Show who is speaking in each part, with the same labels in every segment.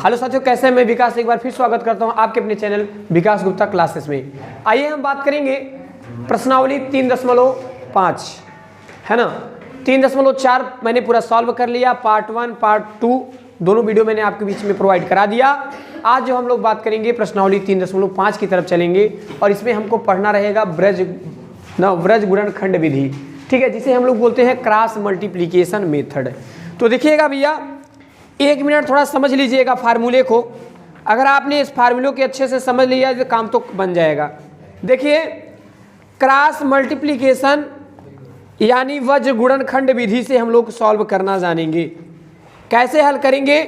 Speaker 1: Hello साथियों, कैसे हैं? मैं विकास एक बार फिर स्वागत करता हूं आपके अपने चैनल विकास गुप्ता क्लासेस में। आइए हम बात करेंगे प्रश्नावली 3.5 है ना। 3.4 मैंने पूरा सॉल्व कर लिया। पार्ट 1 पार्ट 2 दोनों वीडियो मैंने आपके बीच में प्रोवाइड करा दिया। आज जो हम लोग बात करेंगे प्रश्नावली 3.5 की तरफ चलेंगे और इसमें हमको पढ़ना रहेगा व्रज गुणनखंड विधि, ठीक है, जिसे हम लोग बोलते हैं क्रॉस मल्टीप्लीकेशन मेथड। तो देखिएगा भैया, 1 मिनट थोड़ा समझ लीजिएगा फार्मूले को। अगर आपने इस फार्मूले को अच्छे से समझ लिया तो काम तो बन जाएगा। देखिए, क्रॉस मल्टीप्लिकेशन यानी व्रज गुणनखंड विधि से हम लोग सॉल्व करना जानेंगे। कैसे हल करेंगे?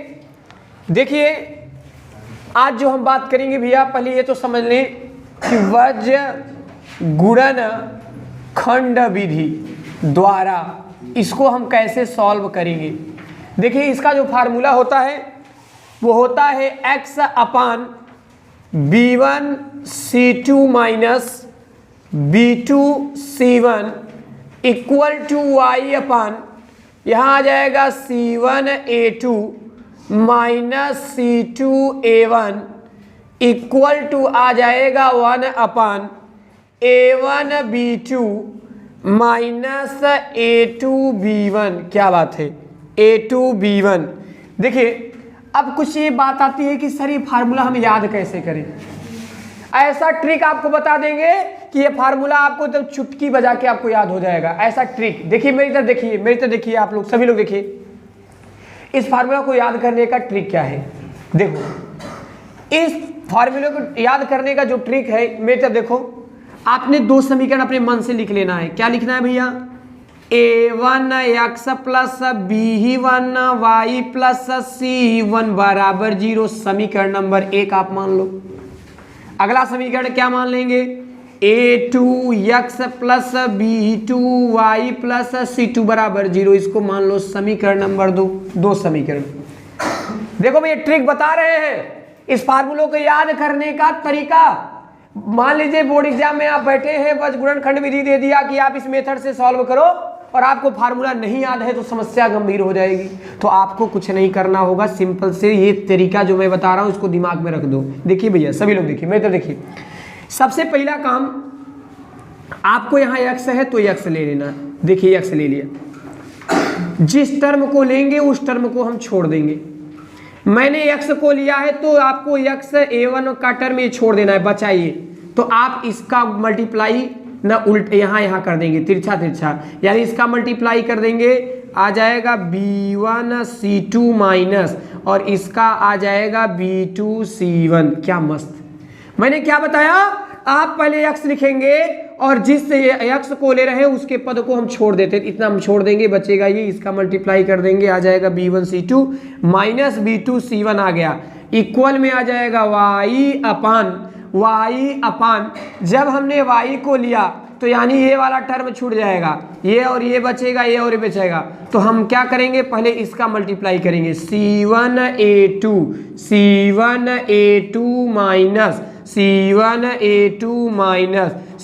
Speaker 1: देखिए, आज जो हम बात करेंगे भैया, पहले ये तो समझ लें कि व्रज गुणनखंड विधि द्वारा इसको हम कैसे सॉल्व करेंगे। देखिए, इसका जो फार्मूला होता है वो होता है x upon b1c2 minus b2c1 equal to y upon, यहाँ आ जाएगा c1a2 minus c2a1 equal to आ जाएगा 1 अपान a1b2 माइनस a2b1। क्या बात है, a2b1। देखिए, अब कुछ ये बात आती है कि सर ये फार्मूला हम याद कैसे करें। ऐसा ट्रिक आपको बता देंगे कि ये फार्मूला आपको जब चुटकी बजा के आपको याद हो जाएगा। ऐसा ट्रिक देखिए, मेरी तरफ देखिए, मेरी तरफ देखिए, आप लोग सभी लोग देखिए, इस फार्मूला को याद करने का ट्रिक क्या है। देखो, इस फार्मूले को याद करने का जो ट्रिक है, मेरी तरफ देखो, आपने 2 समीकरण अपने मन से लिख लेना है। क्या लिखना है भैया? a1x plus b1 y plus c1 बराबर 0 समीकरण नंबर 1 आप मान लो। अगला समीकरण क्या मान लेंगे? a2x plus b2 y plus c2 बराबर 0, इसको मान लो समीकरण नंबर 2 समीकरण। देखो भैया, ट्रिक बता रहे हैं इस फार्मूलों को याद करने का तरीका। मान लीजिए बोर्ड एग्जाम में आप बैठे हैं, व्रज गुणनखंड विधि दे दिया कि आप इस मेथड से सॉल्व करो और आपको फार्मूला नहीं याद है तो समस्या गंभीर हो जाएगी। तो आपको कुछ नहीं करना होगा, सिंपल से ये तरीका जो मैं बता रहा हूं इसको दिमाग में रख दो। देखिए भैया, सभी लोग देखिए, मेरे तो देखिए, सबसे पहला काम आपको यहाँ x है तो x ले लेना। देखिए, x ले लिया, जिस टर्म को लेंगे उस टर्म को हम छोड़ देंगे। मैंने x को लिया है तो आपको x a1 का टर्म ये छोड़ देना है, बचाइए। तो आप इसका मल्टीप्लाई ना उल्ट यहाँ कर देंगे, तिरछा, यानी इसका मल्टीप्लाई कर देंगे, आ जाएगा b1c2 माइनस और इसका आ जाएगा b2c1। क्या मस्त। मैंने क्या बताया? आप पहले x लिखेंगे और जिस x को ले रहे हैं उसके पद को हम छोड़ देते, इतना हम छोड़ देंगे, बचेगा ये, इसका मल्टीप्लाई कर देंगे, आ जाएगा b1c2 माइनस b2c1 आ गया, इक्वल में आ जाएगा y अपान। जब हमने y को लिया तो यानी ये वाला टर्म छूट जाएगा, ये और ये बचेगा, ये और ये बचेगा। तो हम क्या करेंगे? पहले इसका मल्टीप्लाई करेंगे, c1a2 minus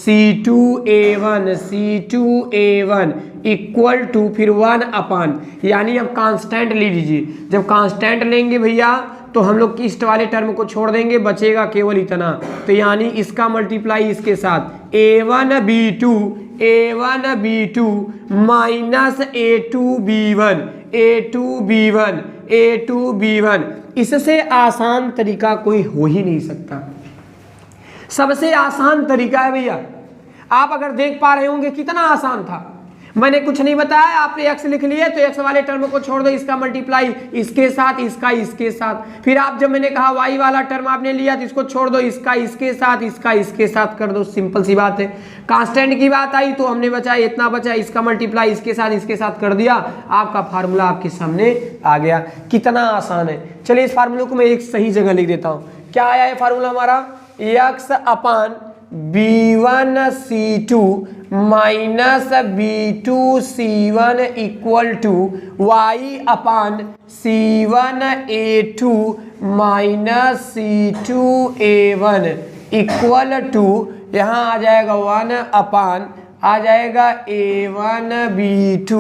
Speaker 1: c2a1 equal to फिर 1 अपान, यानी अब कांस्टेंट ले लीजिए। जब कांस्टेंट लेंगे भैया तो हम लोग ईस्ट वाले टर्म को छोड़ देंगे, बचेगा केवल इतना। तो यानी इसका मल्टीप्लाई इसके साथ a1b2 माइनस a2b1। इससे आसान तरीका कोई हो ही नहीं सकता। सबसे आसान तरीका है भैया, आप अगर देख पा रहे होंगे कितना आसान था। मैंने कुछ नहीं बताया, आपने x लिख लिए तो x वाले टर्म को छोड़ दो, इसका मल्टीप्लाई इसके साथ, इसका इसके साथ। फिर आप जब मैंने कहा y वाला टर्म आपने लिया तो इसको छोड़ दो, इसका इसके साथ, इसका इसके साथ कर दो। सिंपल सी बात है। कांस्टेंट की बात आई तो हमने बचाया, इतना बचा, इसका मल्टीप्लाई इसके साथ कर दिया, आपका फार्मूला आपके सामने आ गया। कितना आसान है। चलिए, इस फार्मूले को मैं एक सही जगह लिख देता हूँ। क्या आया है फार्मूला हमारा? x upon b1c2 minus b2c1 equal to y upon c1a2 minus c2a1 equal to, यहाँ आ जाएगा 1 अपान आ जाएगा a1 b2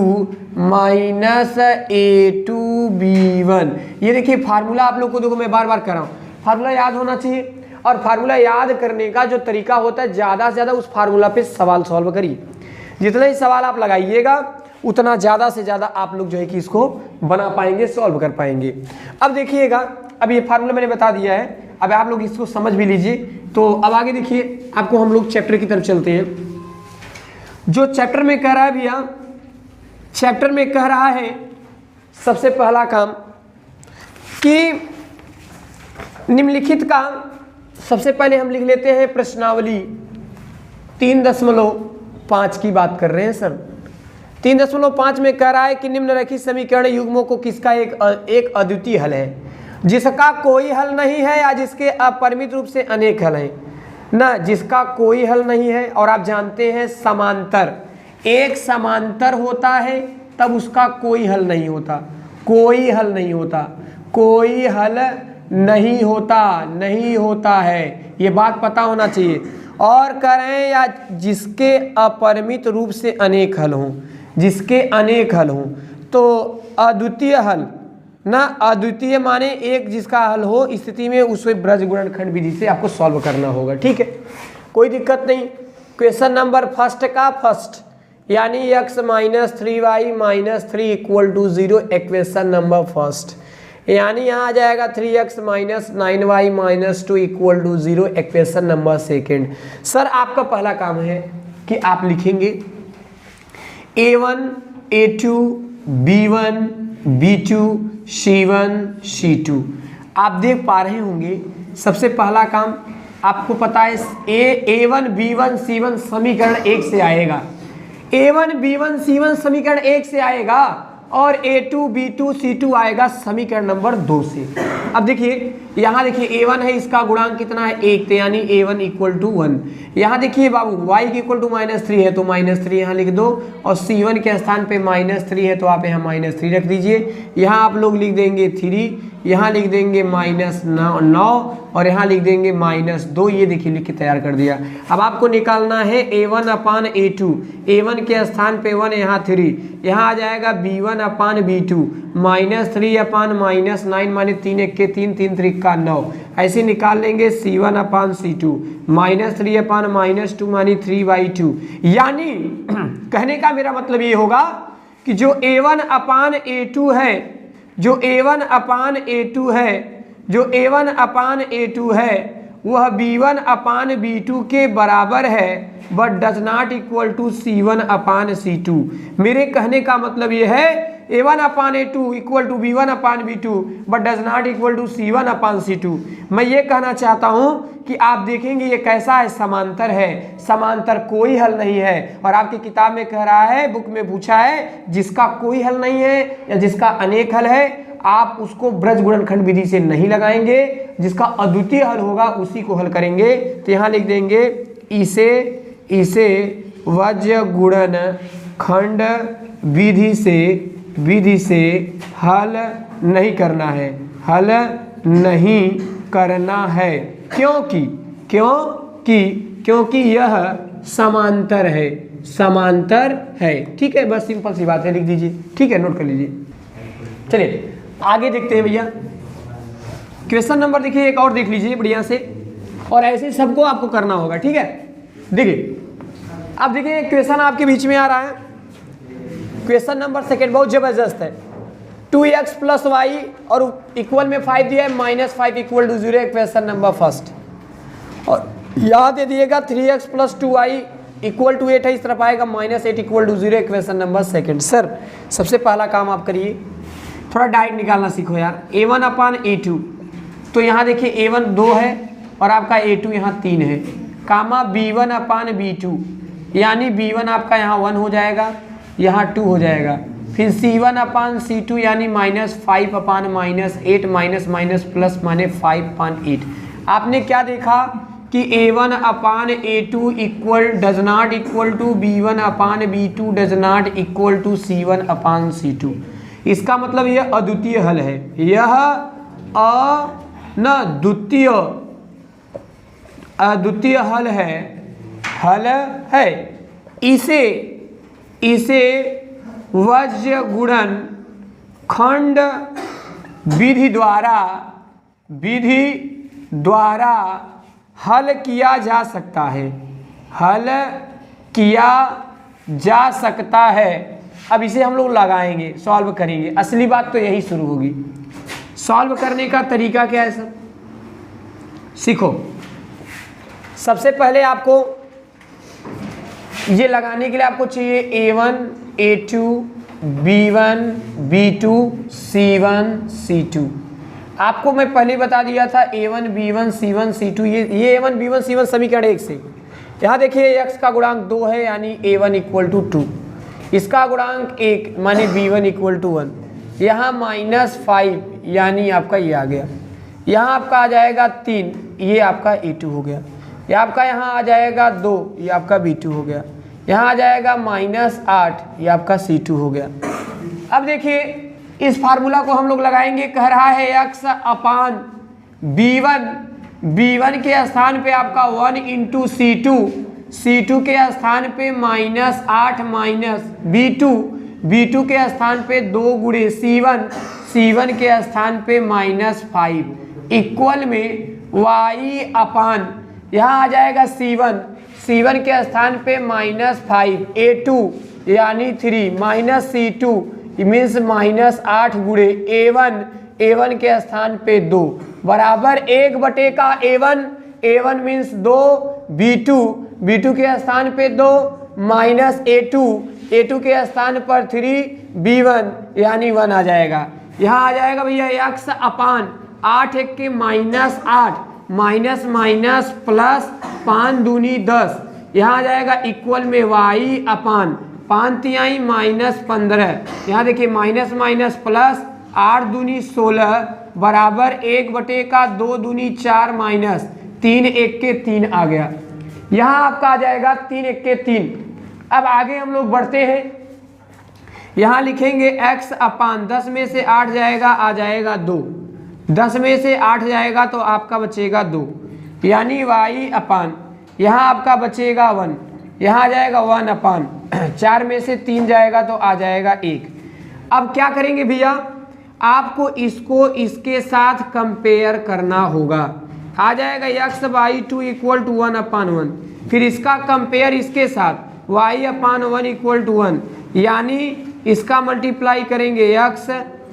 Speaker 1: minus a2 b1। ये देखिए फार्मूला आप लोग को देखो मैं बार बार कर रहा हूँ, फार्मूला याद होना चाहिए। और फार्मूला याद करने का जो तरीका होता है, ज़्यादा से ज़्यादा उस फार्मूला पे सवाल सॉल्व करिए। जितना ही सवाल आप लगाइएगा उतना ज़्यादा से ज़्यादा आप लोग जो है कि इसको बना पाएंगे, सॉल्व कर पाएंगे। अब देखिएगा, अब ये फार्मूला मैंने बता दिया है, अब आप लोग इसको समझ भी लीजिए। तो अब आगे देखिए, आपको हम लोग चैप्टर की तरफ चलते हैं। जो चैप्टर में कह रहा है भैया, चैप्टर में कह रहा है सबसे पहला काम कि निम्नलिखित का सबसे पहले हम लिख लेते हैं प्रश्नावली 3.5 की बात कर रहे हैं सर। 3.5 में कह रहा है कि निम्नलिखित समीकरण युग्मों को किसका एक अद्वितीय हल है, जिसका कोई हल नहीं है या जिसके अपरिमित रूप से अनेक हल हैं ना, जिसका कोई हल नहीं है। और आप जानते हैं समांतर, एक समांतर होता है तब उसका कोई हल नहीं होता, कोई हल नहीं होता, कोई हल नहीं होता, नहीं होता है, ये बात पता होना चाहिए। और करें या जिसके अपरिमित रूप से अनेक हल हों, जिसके अनेक हल हों, तो अद्वितीय हल ना, अद्वितीय माने एक जिसका हल हो, स्थिति में उसे ब्रज गुणनखंड विधि से आपको सॉल्व करना होगा। ठीक है, कोई दिक्कत नहीं। क्वेश्चन नंबर फर्स्ट का फर्स्ट यानी x minus 3y minus 3 equal to 0, equation number first, यानी यहाँ आ जाएगा 3x minus 9y minus 2 equal to 0, equation number second. Sir आपका पहला काम है कि आप लिखेंगे a1 a2 b1 b2 c1 c2। आप देख पा रहे होंगे सबसे पहला काम आपको पता है a1 b1 c1 समीकरण 1 से आएगा, a1 b1 c1 समीकरण 1 से आएगा और a2 b2 c2 आएगा समीकरण नंबर 2 से। अब देखिए यहाँ देखिए a1 है, इसका गुणांक कितना है 1, तो यानी a1 इक्वल टू 1। यहाँ देखिए बाबू y इक्वल टू -3 है तो -3 यहाँ लिख दो, और c1 के स्थान पे -3 है तो आप यहाँ -3 रख दीजिए। यहाँ आप लोग लिख देंगे 3, यहाँ लिख देंगे -9 और यहाँ लिख देंगे -2। ये देखिए लिख के तैयार कर दिया। अब आपको निकालना है a1 अपान a2, a1 के स्थान पे 1 यहाँ 3, यहाँ आ जाएगा b1 अपान b2 -3 अपान -9 माने 3 1 के 3 3 3 का 9। ऐसे निकाल लेंगे c1 अपान c2 -3 अपान -2 मानी 3/2। यानी कहने का मेरा मतलब ये होगा कि जो a1 अपान a2 है, जो a1 अपान a2 है, जो a1 अपान a2 है वह b1 अपान b2 के बराबर है, but does not equal to c1 upon c2। मेरे कहने का मतलब ये है a1 upon a2 equal to b1 upon b2 but does not equal to c1 upon c2। मैं ये कहना चाहता हूँ कि आप देखेंगे ये कैसा है, समांतर है, समांतर कोई हल नहीं है। और आपकी किताब में कह रहा है, बुक में पूछा है जिसका कोई हल नहीं है या जिसका अनेक हल है, आप उसको ब्रज गुणनखंड विधि से नहीं लगाएंगे, जिसका अद्वितीय हल होगा उसी को हल करेंगे। तो यहाँ लिख देंगे इसे वज्र गुणन खंड विधि से हल नहीं करना है, हल नहीं करना है। क्योंकि यह समांतर है, समांतर है। ठीक है, बस सिंपल सी बात है, लिख दीजिए। ठीक है, नोट कर लीजिए। चलिए आगे देखते हैं भैया। क्वेश्चन नंबर देखिए एक और देख लीजिए बढ़िया से, और ऐसे सबको आपको करना होगा। ठीक है, देखिए अब देखिए क्वेश्चन आपके बीच में आ रहा है। क्वेश्चन नंबर सेकेंड बहुत जबरदस्त है। 2x प्लस वाई और इक्वल में 5 दिया है, -5 equal to 0, question number first. और यहाँ दे दिएगा 3x plus 2y equal to 8 है, इस तरफ आएगा -8 equal to 0, question number second. Sir सबसे पहला काम आप करिए, थोड़ा डायरेक्ट निकालना सीखो यार। a1 अपान a2, तो यहाँ देखिए a1 2 है और आपका a2 यहाँ 3 है, कामा b1 अपान b2, यानी b1 आपका यहाँ 1 हो जाएगा, यहाँ 2 हो जाएगा। फिर c1 अपान c2 यानी -5 अपान -8 माइनस प्लस माने 5/8। आपने क्या देखा कि a1 upon a2 equal does not equal to b1 upon b2 does not equal to c1 upon c2। इसका मतलब यह अद्वितीय हल है, यह अद्वितीय हल है, इसे वज्र गुणन खंड विधि द्वारा हल किया जा सकता है। अब इसे हम लोग लगाएंगे, सॉल्व करेंगे। असली बात तो यही शुरू होगी। सॉल्व करने का तरीका क्या है सर? सीखो। सबसे पहले आपको ये लगाने के लिए आपको चाहिए A1, A2, B1, B2, C1, C2। आपको मैं पहले बता दिया था A1, B1, C1, C2, ये A1, B1, C1 समीकरण एक से। यहाँ देखिए x का गुणांक 2 है यानी A1 = 2, इसका गुणांक 1 माने B1 = 1, यहाँ -5 यानी आपका ये आ गया, यहाँ आपका आ जाएगा 3, ये आपका A2 हो गया, ये आपका यहाँ आ जाएगा 2, ये आपका B2 हो गया, यहाँ आ जाएगा -8, ये आपका C2 हो गया। अब देखिए इस फार्मूला को हम लोग लगाएंगे। कह रहा है x अपान B1 के स्थान पे आपका 1 × C2 के स्थान पे -8 माइनस B2 के स्थान पे 2 × C1 के स्थान पे -5 इक्वल में y अपान यहाँ आ जाएगा C1 के स्थान पे -5 A2 यानी 3 C2 मीन्स -8 × A1 के स्थान पे 2 बराबर 1 का A1 मीन्स 2 B2 के स्थान पे 2 माइनस A2 के स्थान पर 3 B1 यानी 1 आ जाएगा। यहाँ आ जाएगा भैया x अपान 8 1 के -8 माइनस प्लस 5 दूनी 10, यहाँ आ जाएगा इक्वल में y अपान 5 तिहाई -15, यहाँ देखिए माइनस प्लस 8 दूनी 16 बराबर 1 का 2 दूनी 4 माइनस 3 1 के 3 आ गया। यहाँ आपका आ जाएगा 3 1 के 3। अब आगे हम लोग बढ़ते हैं, यहाँ लिखेंगे x अपान 10 में से 8 जाएगा, आ जाएगा 2, 10 में से 8 जाएगा तो आपका बचेगा 2 यानी y अपान यहाँ आपका बचेगा 1, यहाँ आ जाएगा 1 अपान 4 में से 3 जाएगा तो आ जाएगा 1। अब क्या करेंगे भैया, आपको इसको इसके साथ कंपेयर करना होगा। आ जाएगा x/2 = 1/1, फिर इसका कंपेयर इसके साथ y/1 = 1 यानी इसका मल्टीप्लाई करेंगे x,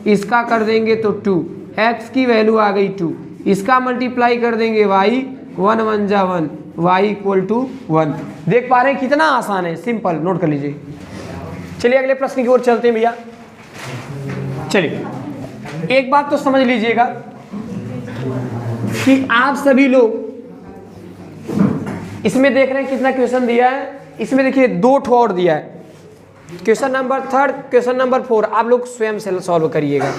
Speaker 1: इसका कर देंगे तो 2, x की वैल्यू आ गई 2, इसका मल्टीप्लाई कर देंगे y, 1 1 जा 1, y = 1। देख पा रहे हैं कितना आसान है, सिंपल, नोट कर लीजिए। चलिए अगले प्रश्न की ओर चलते हैं भैया। चलिए एक बात तो समझ लीजिएगा कि आप सभी लोग इसमें देख रहे हैं कितना क्वेश्चन दिया है। इसमें देखिए 2 ठो और दिया है, क्वेश्चन नंबर 3, क्वेश्चन नंबर 4 आप लोग स्वयं से सॉल्व करिएगा।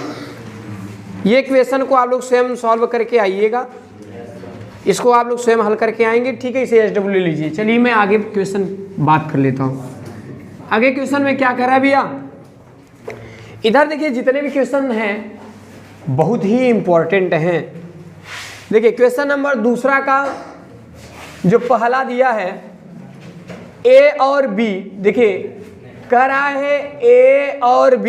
Speaker 1: ये क्वेश्चन को आप लोग स्वयं सॉल्व करके आइएगा, इसको आप लोग स्वयं हल करके आएंगे, ठीक है। इसे SW ले लीजिए। चलिए मैं आगे क्वेश्चन बात कर लेता हूँ। आगे क्वेश्चन में क्या कर रहा है भैया, इधर देखिए जितने भी क्वेश्चन हैं बहुत ही इंपॉर्टेंट हैं। देखिए क्वेश्चन नंबर 2 का जो पहला दिया है A और B, देखिए कह रहा है A और B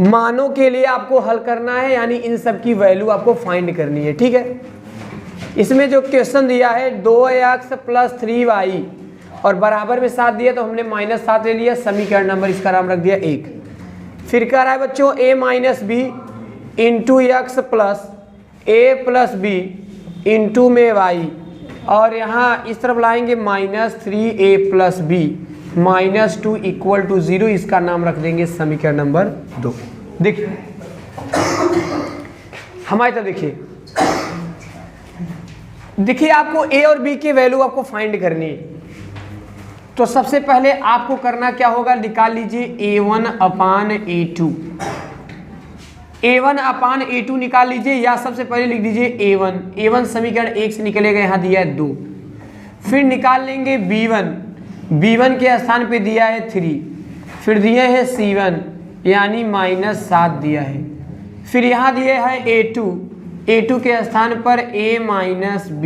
Speaker 1: मानों के लिए आपको हल करना है, यानी इन सब की वैल्यू आपको फाइंड करनी है, ठीक है। इसमें जो क्वेश्चन दिया है 2x + 3y और बराबर में 7 दिया तो हमने -7 ले लिया, समीकरण नंबर इसका नाम रख दिया 1। फिर कह रहा है बच्चों A - B × x + A + B into में y, और यहाँ इस तरफ लाएंगे -3a + b -2 = 0, इसका नाम रख देंगे समीकरण नंबर 2। देखिए हमारी तरफ देखिए आपको a और b की वैल्यू आपको फाइंड करनी है। तो सबसे पहले आपको करना क्या होगा, निकाल लीजिए A1/A2, A1/A2 निकाल लीजिए, या सबसे पहले लिख दीजिए A1 समीकरण 1 से निकलेगा, यहाँ दिया है 2। फिर निकाल लेंगे B1 के स्थान पे दिया है 3, फिर दिए हैं C1 यानी -7 दिया है, फिर यहाँ दिए है A2 के स्थान पर A - B,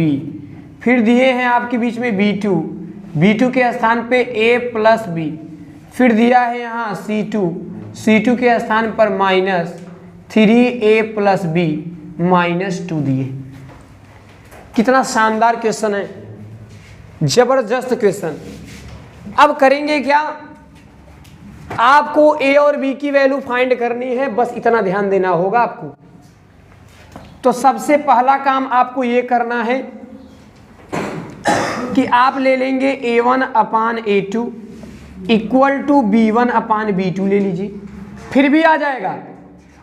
Speaker 1: फिर दिए हैं आपके बीच में B2 B2 के स्थान पे A प्लस बी, फिर दिया है यहाँ C2 के स्थान पर -3A प्लस बी -2 दिए। कितना शानदार क्वेश्चन है, जबरदस्त क्वेश्चन। अब करेंगे क्या, आपको A और B की वैल्यू फाइंड करनी है, बस इतना ध्यान देना होगा आपको। तो सबसे पहला काम आपको ये करना है कि आप ले लेंगे A1 upon A2 equal to B1 upon B2 ले लीजिए, फिर भी आ जाएगा।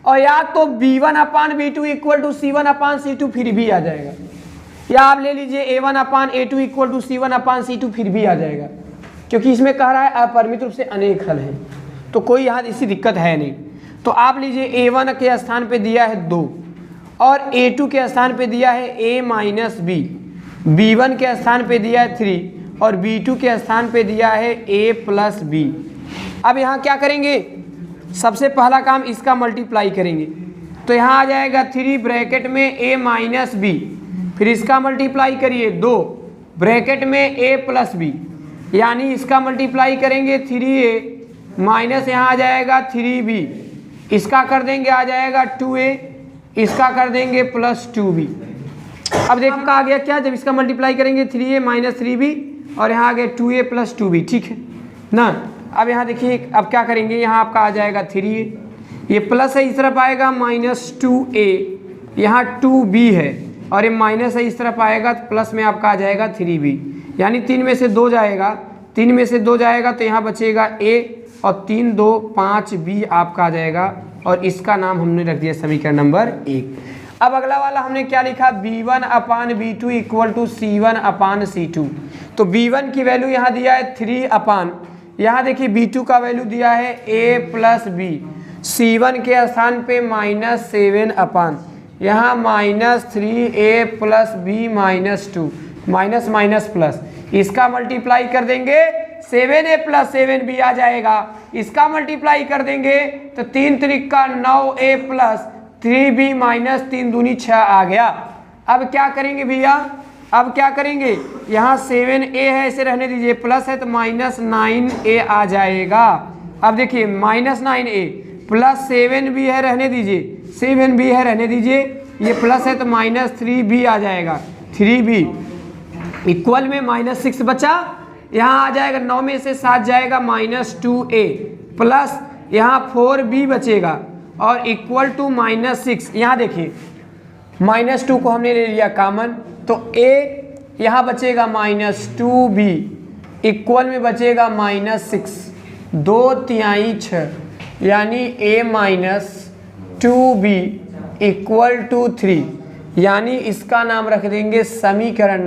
Speaker 1: और या तो B1 upon B2 equal to C1 upon C2, फिर भी आ जाएगा। या आप ले लीजिए A1 upon A2 equal to C1 upon C2, फिर भी आ जाएगा, क्योंकि इसमें कह रहा है अपरिमित रूप से अनेक हल हैं, तो कोई यहाँ इसी दिक्कत है नहीं। तो आप लीजिए A1 के स्थान पे दिया है 2 और A2 के स्थान पे दिया है A माइनस बी, B1 के स्थान पे दिया है 3 और B2 के स्थान पे दिया है A प्लस बी। अब यहाँ क्या करेंगे, सबसे पहला काम इसका मल्टीप्लाई करेंगे, तो यहाँ आ जाएगा 3 ब्रैकेट में A माइनस बी, फिर इसका मल्टीप्लाई करिए 2 ब्रैकेट में A प्लस बी, यानी इसका मल्टीप्लाई करेंगे 3A माइनस यहाँ आ जाएगा 3B, इसका कर देंगे आ जाएगा 2A, इसका कर देंगे प्लस 2B। अब देखो का आ गया क्या, जब इसका मल्टीप्लाई करेंगे 3A माइनस 3B और यहाँ आ गया 2A प्लस 2B, ठीक है ना। अब यहाँ देखिए अब क्या करेंगे, यहाँ आपका आ जाएगा 3A, ये प्लस है इस तरफ आएगा माइनस 2A, यहाँ 2B है और ये माइनस है इस तरफ आएगा, प्लस में आपका आ जाएगा 3B, यानी 3 में से 2 जाएगा, 3 में से 2 जाएगा तो यहाँ बचेगा A और 3 2 5B आपका आ जाएगा, और इसका नाम हमने रख दिया समीकरण नंबर 1। अब अगला वाला हमने क्या लिखा, B1 upon B2 equal to C1 upon C2। तो B1 की वैल्यू यहाँ दिया है 3 अपान, यहाँ देखिए B2 का वैल्यू दिया है A प्लस बी, C1 के स्थान पे -7 अपान, यहाँ -3A plus B -2, minus minus plus, इसका मल्टीप्लाई कर देंगे 7A प्लस 7B आ जाएगा, इसका मल्टीप्लाई कर देंगे तो 3 Trika 9A plus 3B minus 3 दूनी 6 आ गया। अब क्या करेंगे भैया, अब क्या करेंगे, यहाँ 7A है इसे रहने दीजिए, प्लस है तो -9A आ जाएगा। अब देखिए -9A प्लस 7B है रहने दीजिए, 7B है रहने दीजिए, ये प्लस है तो -3B आ जाएगा, 3B इक्वल में -6 बचा, यहाँ आ जाएगा 9 में से 7 जाएगा -2A प्लस यहाँ 4B बचेगा और इक्वल टू -6। यहाँ देखिए -2 को हमने ले लिया कॉमन, तो A यहाँ बचेगा -2B इक्वल में बचेगा -6, 2 तिहाई 6, यानी A minus 2B equal to 3, यानी इसका नाम रख देंगे समीकरण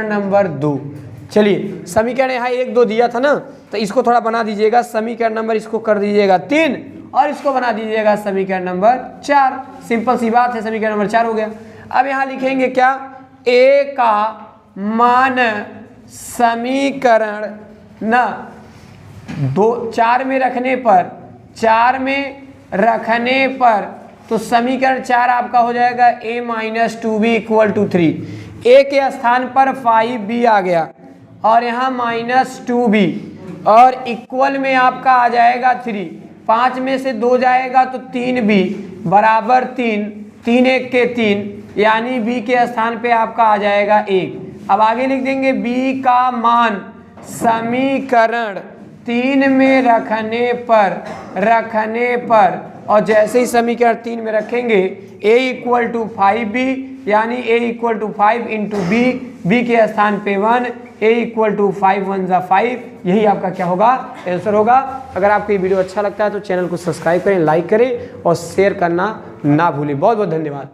Speaker 1: नंबर 2। चलिए समीकरण यहाँ 1 2 दिया था ना, तो इसको थोड़ा बना दीजिएगा, समीकरण नंबर इसको कर दीजिएगा 3 और इसको बना दीजिएगा समीकरण नंबर 4। सिंपल सी बात है, समीकरण नंबर 4 हो गया। अब यहाँ लिखेंगे क्या, A का मान समीकरण न 4 में रखने पर तो समीकरण 4 आपका हो जाएगा A minus 2B equal to 3। A के स्थान पर 5B आ गया और यहाँ -2B और इक्वल में आपका आ जाएगा 3, 5 में से 2 जाएगा तो 3B बराबर 3, 3 1 के 3, यानी B के स्थान पे आपका आ जाएगा 1। अब आगे लिख देंगे B का मान समीकरण 3 में रखने पर और जैसे ही समीकरण 3 में रखेंगे A इक्वल टू 5B, यानी A equal to 5 into B के स्थान पे 1, A इक्वल टू 5 1 जा 5, यही आपका क्या होगा, आंसर होगा। अगर आपको ये वीडियो अच्छा लगता है तो चैनल को सब्सक्राइब करें, लाइक करें और शेयर करना ना भूलें। बहुत बहुत धन्यवाद।